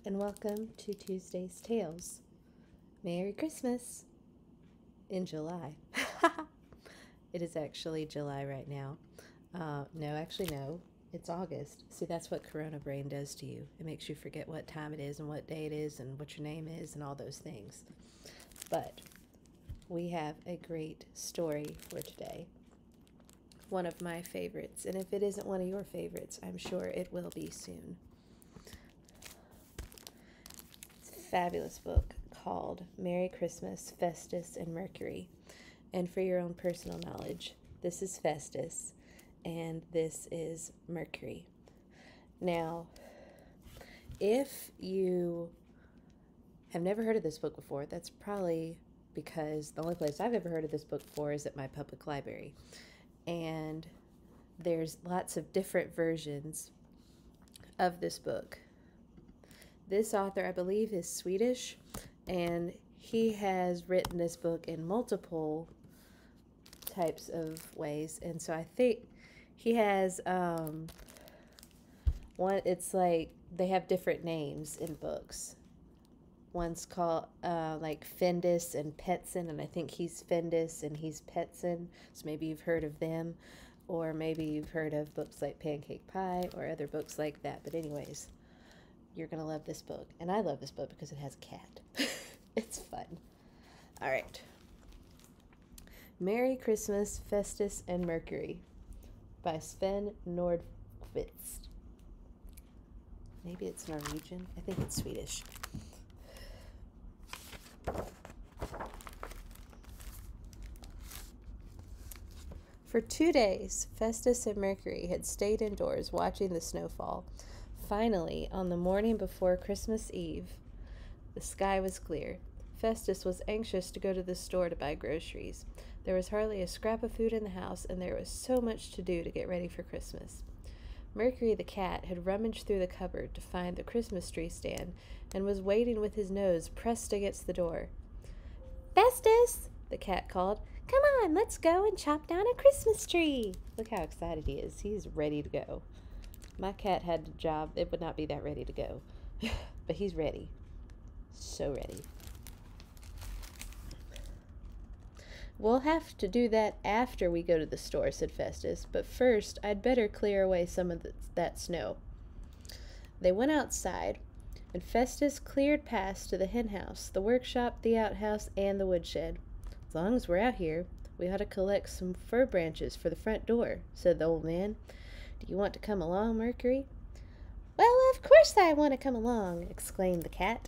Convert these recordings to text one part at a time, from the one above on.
and welcome to Tuesday's Tales. Merry Christmas in July. It is actually July right now. No, it's August. See, that's what Corona Brain does to you. It makes you forget what time it is and what day it is and what your name is and all those things. But we have a great story for today. One of my favorites, and if it isn't one of your favorites, I'm sure it will be soon. It's a fabulous book called Merry Christmas, Festus and Mercury. And for your own personal knowledge, this is Festus and this is Mercury. Now, if you have never heard of this book before, that's probably because the only place I've ever heard of this book before is at my public library. And there's lots of different versions of this book. This author, I believe, is Swedish, and he has written this book in multiple types of ways. And so I think he has one, it's like they have different names in books. One's called like Fendis and Petson, and I think he's Fendis and he's Petson, so maybe you've heard of them, or maybe you've heard of books like Pancake Pie or other books like that. But anyways, you're going to love this book, and I love this book because it has a cat. It's fun. All right. Merry Christmas, Festus and Mercury by Sven Nordqvist. Maybe it's Norwegian. I think it's Swedish. For 2 days, Festus and Mercury had stayed indoors watching the snowfall. Finally, on the morning before Christmas Eve, the sky was clear. Festus was anxious to go to the store to buy groceries. There was hardly a scrap of food in the house, and there was so much to do to get ready for Christmas. Mercury the cat had rummaged through the cupboard to find the Christmas tree stand and was waiting with his nose pressed against the door. "Festus," the cat called, "come on, let's go and chop down a Christmas tree." Look how excited he is. He's ready to go. My cat had a job. It would not be that ready to go. But he's ready. So ready. "We'll have to do that after we go to the store," said Festus, "but first I'd better clear away some of that snow." They went outside, and Festus cleared past to the hen house, the workshop, the outhouse, and the woodshed. "As long as we're out here, we ought to collect some fir branches for the front door," said the old man. "Do you want to come along, Mercury?" "Well, of course I want to come along," exclaimed the cat.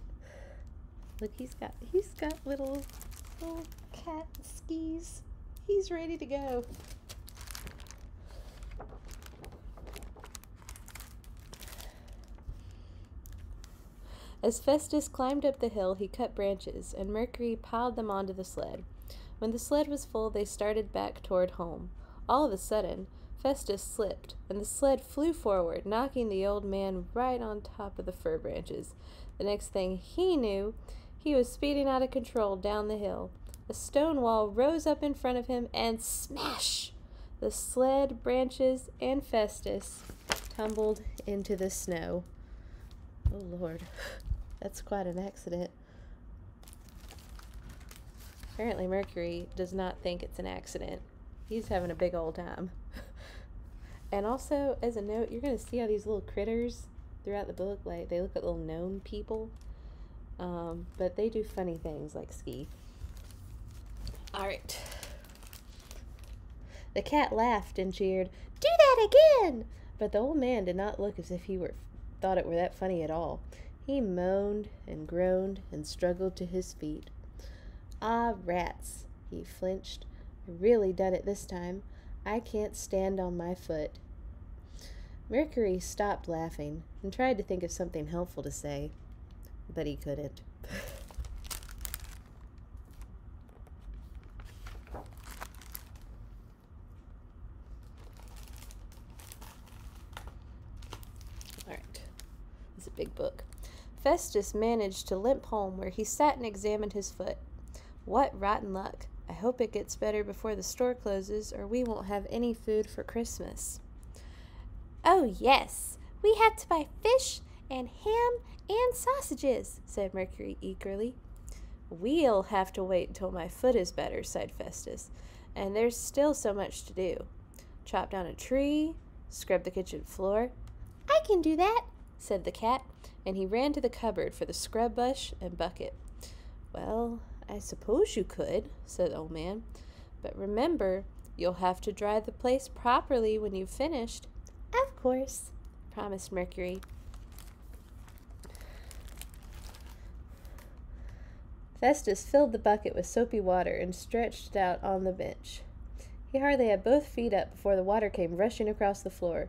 Look, he's got little cat skis. He's ready to go. As Festus climbed up the hill, he cut branches, and Mercury piled them onto the sled. When the sled was full, they started back toward home. All of a sudden, Festus slipped, and the sled flew forward, knocking the old man right on top of the fir branches. The next thing he knew, he was speeding out of control down the hill. A stone wall rose up in front of him, and smash! The sled, branches, and Festus tumbled into the snow. Oh, Lord. That's quite an accident. Apparently Mercury does not think it's an accident. He's having a big old time. And also, as a note, you're going to see how these little critters throughout the book, like, they look like little gnome people. But they do funny things like ski. Alright. The cat laughed and cheered, "Do that again!" But the old man did not look as if he thought it were that funny at all. He moaned and groaned and struggled to his feet. "Ah, rats," he flinched. "I really done it this time. I can't stand on my foot." Mercury stopped laughing and tried to think of something helpful to say, but he couldn't. Alright, it's a big book. Festus managed to limp home, where he sat and examined his foot. "What rotten luck. I hope it gets better before the store closes, or we won't have any food for Christmas." "Oh, yes. We have to buy fish And ham and sausages, said Mercury eagerly. We'll have to wait until my foot is better, sighed Festus. And there's still so much to do. Chop down a tree, scrub the kitchen floor. I can do that, said the cat, and he ran to the cupboard for the scrub brush and bucket. Well, I suppose you could, said the old man. But remember, you'll have to dry the place properly when you've finished. Of course, promised Mercury. Festus filled the bucket with soapy water and stretched it out on the bench. He hardly had both feet up before the water came rushing across the floor.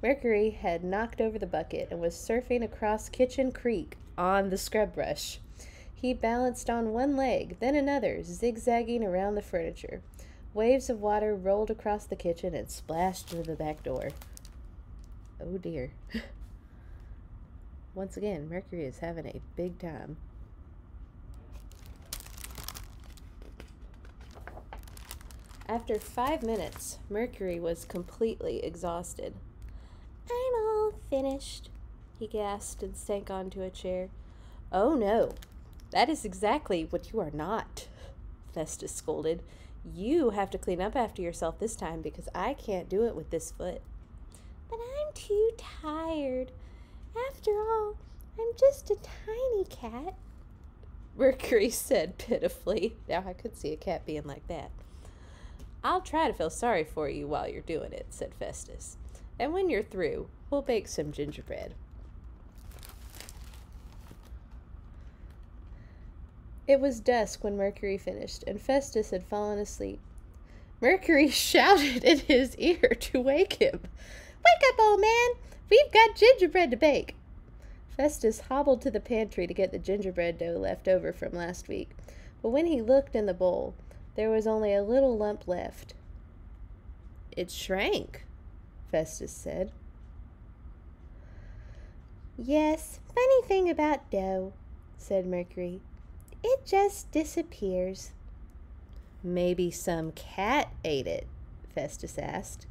Mercury had knocked over the bucket and was surfing across Kitchen Creek on the scrub brush. He balanced on one leg, then another, zigzagging around the furniture. Waves of water rolled across the kitchen and splashed into the back door. Oh dear. Once again, Mercury is having a big time. After 5 minutes, Mercury was completely exhausted. I'm all finished, he gasped and sank onto a chair. Oh no, that is exactly what you are not, Festus scolded. You have to clean up after yourself this time because I can't do it with this foot. But I'm too tired. After all, I'm just a tiny cat, Mercury said pitifully. Now I could see a cat being like that. I'll try to feel sorry for you while you're doing it, said Festus. And when you're through, we'll bake some gingerbread. It was dusk when Mercury finished, and Festus had fallen asleep. Mercury shouted in his ear to wake him. Wake up, old man! We've got gingerbread to bake! Festus hobbled to the pantry to get the gingerbread dough left over from last week, but when he looked in the bowl, there was only a little lump left. It shrank, Festus said. Yes, funny thing about dough, said Mercury. It just disappears. Maybe some cat ate it, Festus asked.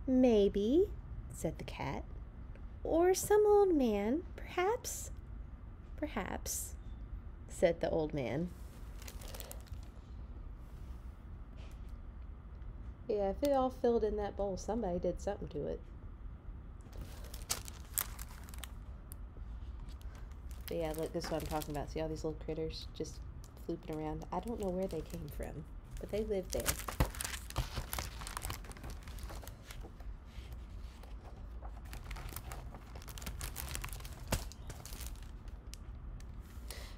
Maybe, said the cat. Or some old man, perhaps. Perhaps, said the old man. Yeah, if it all filled in that bowl, somebody did something to it. But yeah, look, this is what I'm talking about. See all these little critters just flooping around? I don't know where they came from, but they lived there.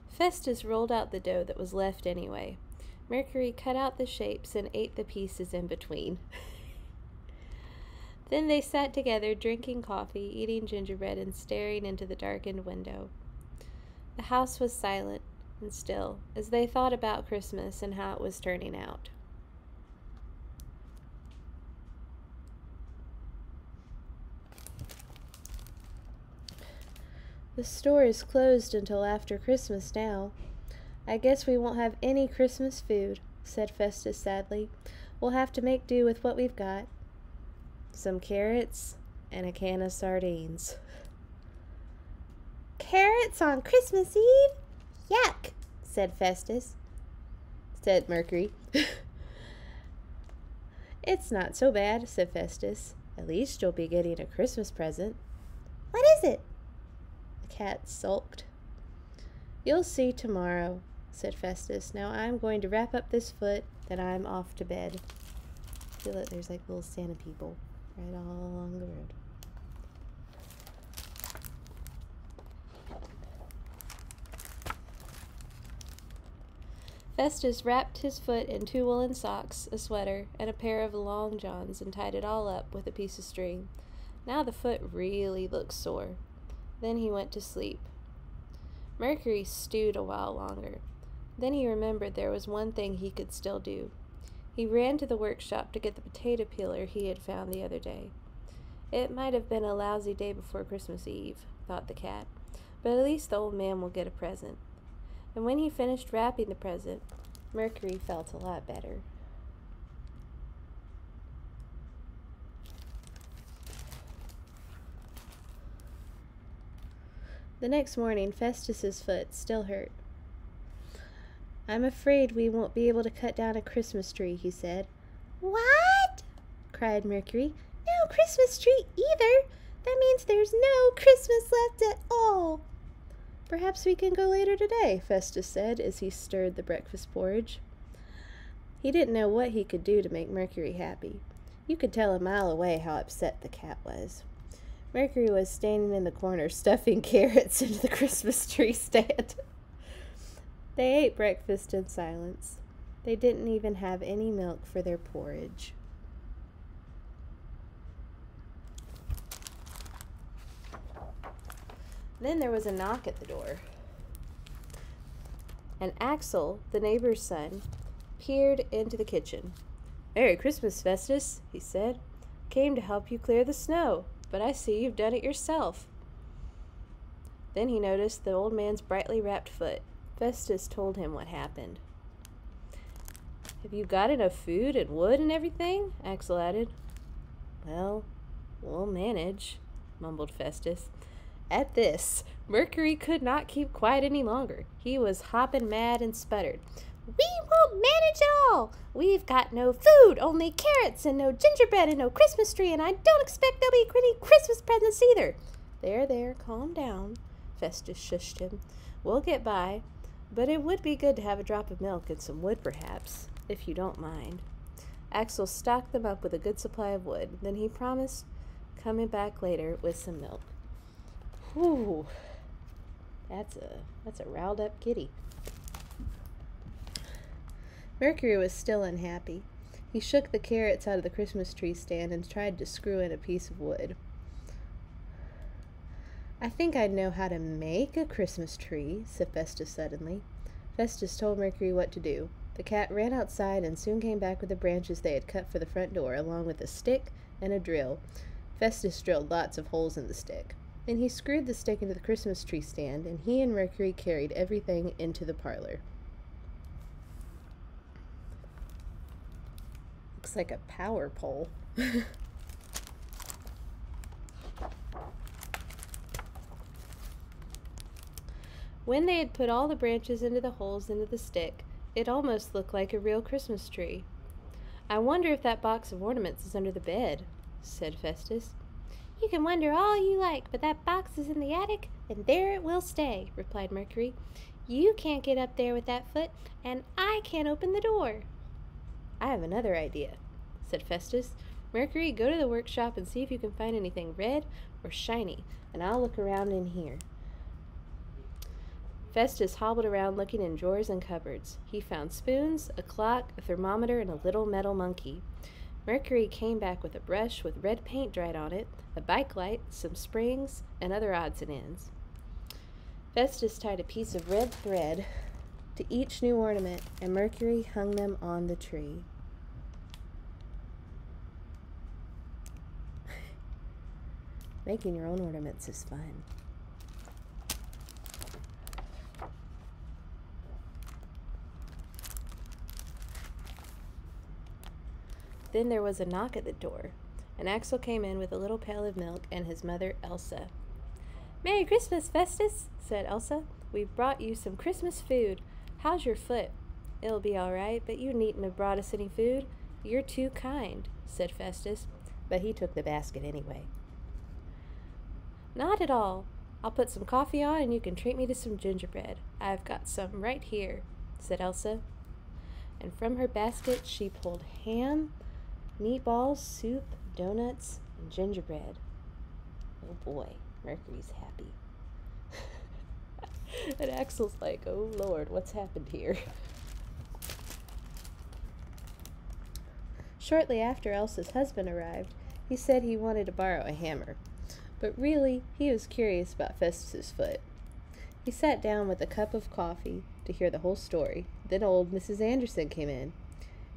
Festus rolled out the dough that was left anyway. Mercury cut out the shapes and ate the pieces in between. Then they sat together, drinking coffee, eating gingerbread, and staring into the darkened window. The house was silent and still as they thought about Christmas and how it was turning out. The store is closed until after Christmas now. I guess we won't have any Christmas food, said Festus sadly. We'll have to make do with what we've got. Some carrots and a can of sardines. Carrots on Christmas Eve? Yuck, said Festus. Said Mercury. It's not so bad, said Festus. At least you'll be getting a Christmas present. What is it? The cat sulked. You'll see tomorrow, said Festus. Now I'm going to wrap up this foot, then I'm off to bed. I feel like there's like little Santa people right all along the road. Festus wrapped his foot in 2 woolen socks, a sweater, and a pair of long johns and tied it all up with a piece of string. Now the foot really looked sore. Then he went to sleep. Mercury stewed a while longer. Then he remembered there was one thing he could still do. He ran to the workshop to get the potato peeler he had found the other day. It might have been a lousy day before Christmas Eve, thought the cat, but at least the old man will get a present. And when he finished wrapping the present, Mercury felt a lot better. The next morning, Festus's foot still hurt. "I'm afraid we won't be able to cut down a Christmas tree," he said. "What?" cried Mercury. "No Christmas tree either? That means there's no Christmas left at all." "Perhaps we can go later today," Festus said as he stirred the breakfast porridge. He didn't know what he could do to make Mercury happy. You could tell a mile away how upset the cat was. Mercury was standing in the corner stuffing carrots into the Christmas tree stand. They ate breakfast in silence. They didn't even have any milk for their porridge. Then there was a knock at the door. And Axel, the neighbor's son, peered into the kitchen. "Merry Christmas, Festus," he said. "Came to help you clear the snow, but I see you've done it yourself." Then he noticed the old man's brightly wrapped foot. Festus told him what happened. "Have you got enough food and wood and everything?" Axel added. "Well, we'll manage," mumbled Festus. At this, Mercury could not keep quiet any longer. He was hopping mad and sputtered. "We won't manage at all. We've got no food, only carrots and no gingerbread and no Christmas tree, and I don't expect there'll be any Christmas presents either." There, calm down," Festus shushed him. "We'll get by, but it would be good to have a drop of milk and some wood perhaps, if you don't mind." Axel stocked them up with a good supply of wood. Then he promised coming back later with some milk. Whew, that's a riled up kitty. Mercury was still unhappy. He shook the carrots out of the Christmas tree stand and tried to screw in a piece of wood. "I think I know how to make a Christmas tree," said Festus suddenly. Festus told Mercury what to do. The cat ran outside and soon came back with the branches they had cut for the front door, along with a stick and a drill. Festus drilled lots of holes in the stick. Then he screwed the stick into the Christmas tree stand, and he and Mercury carried everything into the parlor. Looks like a power pole. When they had put all the branches into the holes into the stick, it almost looked like a real Christmas tree. "I wonder if that box of ornaments is under the bed," said Festus. "You can wonder all you like, but that box is in the attic, and there it will stay," replied Mercury. "You can't get up there with that foot, and I can't open the door." "I have another idea," said Festus. "Mercury, go to the workshop and see if you can find anything red or shiny, and I'll look around in here." Festus hobbled around looking in drawers and cupboards. He found spoons, a clock, a thermometer, and a little metal monkey. Mercury came back with a brush with red paint dried on it, a bike light, some springs, and other odds and ends. Festus tied a piece of red thread to each new ornament, and Mercury hung them on the tree. Making your own ornaments is fun. Then there was a knock at the door, and Axel came in with a little pail of milk and his mother, Elsa. "Merry Christmas, Festus," said Elsa. "We've brought you some Christmas food. How's your foot?" "It'll be all right, but you needn't have brought us any food. You're too kind," said Festus, but he took the basket anyway. "Not at all. I'll put some coffee on and you can treat me to some gingerbread. I've got some right here," said Elsa. And from her basket she pulled ham, meatballs, soup, donuts, and gingerbread. Oh boy, Mercury's happy. And Axel's like, "Oh Lord, what's happened here?" Shortly after Elsa's husband arrived, he said he wanted to borrow a hammer, but really he was curious about Festus's foot. He sat down with a cup of coffee to hear the whole story. Then old Mrs. Anderson came in.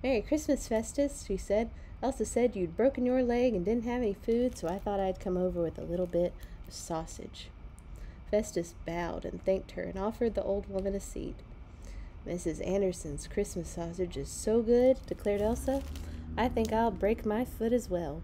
"Merry Christmas, Festus," she said. "Elsa said you'd broken your leg and didn't have any food, so I thought I'd come over with a little bit of sausage." Festus bowed and thanked her and offered the old woman a seat. "Mrs. Anderson's Christmas sausage is so good," declared Elsa. "I think I'll break my foot as well."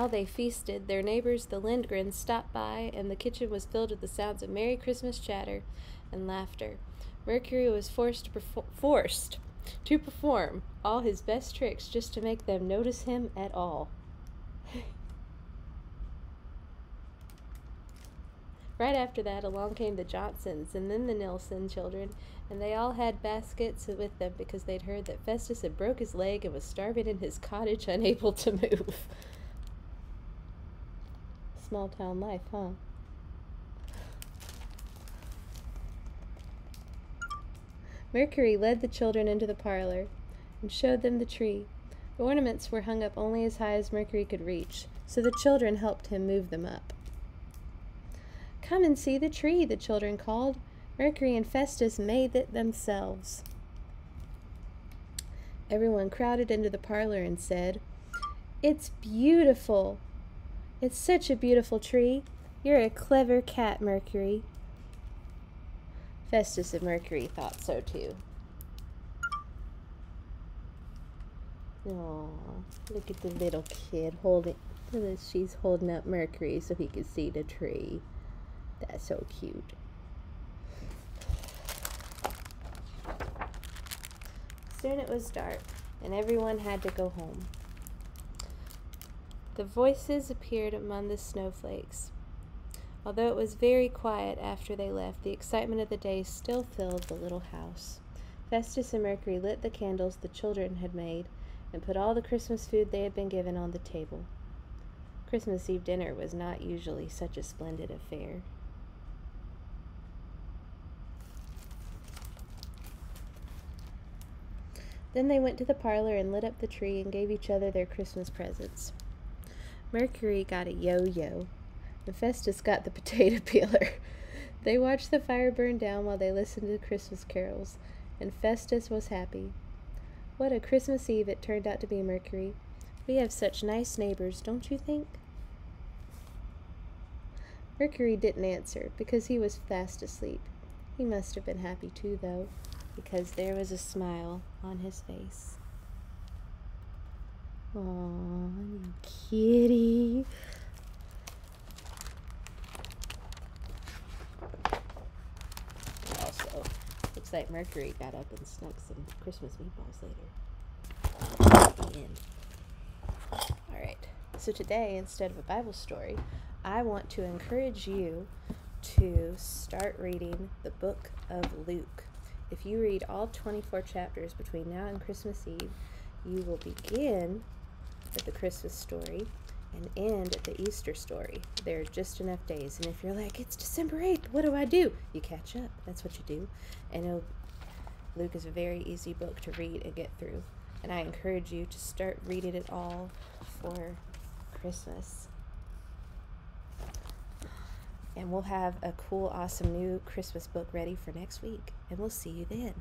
While they feasted, their neighbors, the Lindgrens, stopped by, and the kitchen was filled with the sounds of Merry Christmas chatter and laughter. Mercury was forced to perform all his best tricks just to make them notice him at all. Right after that, along came the Johnsons and then the Nilsson children, and they all had baskets with them because they'd heard that Festus had broke his leg and was starving in his cottage, unable to move. Small town life, huh? Mercury led the children into the parlor and showed them the tree. The ornaments were hung up only as high as Mercury could reach, so the children helped him move them up. "Come and see the tree," the children called. Mercury and Festus made it themselves. Everyone crowded into the parlor and said, "It's beautiful. It's such a beautiful tree. You're a clever cat, Mercury." Festus and Mercury thought so too. Aww, look at the little kid holding. She's holding up Mercury so he can see the tree. That's so cute. Soon it was dark, and everyone had to go home. The voices appeared among the snowflakes. Although it was very quiet after they left, the excitement of the day still filled the little house. Festus and Mercury lit the candles the children had made and put all the Christmas food they had been given on the table. Christmas Eve dinner was not usually such a splendid affair. Then they went to the parlor and lit up the tree and gave each other their Christmas presents. Mercury got a yo-yo, and Festus got the potato peeler. They watched the fire burn down while they listened to Christmas carols, and Festus was happy. What a Christmas Eve it turned out to be, Mercury. We have such nice neighbors, don't you think? Mercury didn't answer because he was fast asleep. He must have been happy too, though, because there was a smile on his face. Aw, you kitty. Also, looks like Mercury got up and snuck some Christmas meatballs later. Alright, so today, instead of a Bible story, I want to encourage you to start reading the book of Luke. If you read all 24 chapters between now and Christmas Eve, you will begin at the Christmas story and end at the Easter story. There are just enough days. And if you're like, it's December 8th, what do? You catch up. That's what you do. And Luke is a very easy book to read and get through. And I encourage you to start reading it all for Christmas. And we'll have a cool, awesome new Christmas book ready for next week. And we'll see you then.